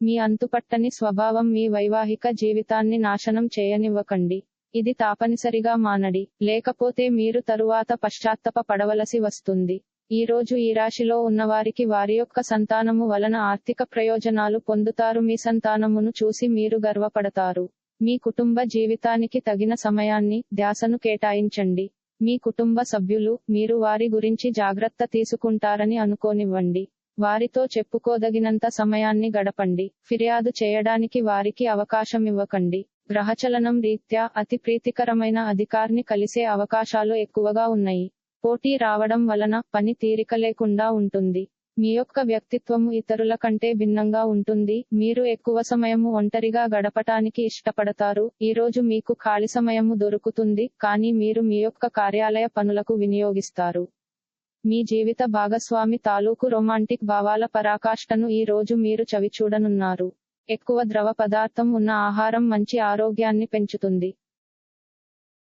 మీ అంతుపట్టని స్వభావం మీ వైవాహిక జీవితాన్ని నాశనం చేయనివ్వకండి. ఇది తప్పనిసరిగా మానడి. లేకపోతే మీరు తరువాత పశ్చాత్తాప పడవలసి వస్తుంది. ఈ రోజు ఈ రాశిలో ఉన్నవారికి వారి యొక్క సంతానము వలన ఆర్థిక ప్రయోజనాలు పొందుతారు. మీ సంతానమును చూసి మీరు గర్వపడతారు. మీ కుటుంబ జీవితానికి తగిన సమయాన్ని, ధ్యాసను కేటాయించండి. మీ కుటుంబ సభ్యులు, మీరు వారి గురించి జాగ్రత్త తీసుకుంటారని అనుకోనివ్వండి. వారితో చెప్పుకోదగినంత సమయాన్ని గడపండి. ఫిర్యాదు చేయడానికి వారికి అవకాశమివ్వకండి. గ్రహచలనం రీత్యా అతి ప్రీతికరమైన అధికారిని కలిసే అవకాశాలు ఎక్కువగా ఉన్నాయి. పోటీ రావడం వలన పని తీరిక లేకుండా ఉంటుంది. మీ యొక్క వ్యక్తిత్వము ఇతరుల కంటే భిన్నంగా ఉంటుంది. మీరు ఎక్కువ సమయము ఒంటరిగా గడపటానికి ఇష్టపడతారు. ఈ రోజు మీకు ఖాళీ సమయము దొరుకుతుంది, కానీ మీరు మీ యొక్క కార్యాలయ పనులకు వినియోగిస్తారు. మీ జీవిత భాగస్వామి తాలూకు రొమాంటిక్ భావాల పరాకాష్ఠను ఈ రోజు మీరు చవిచూడనున్నారు. ఎక్కువ ద్రవ పదార్థం ఉన్న ఆహారం మంచి ఆరోగ్యాన్ని పెంచుతుంది.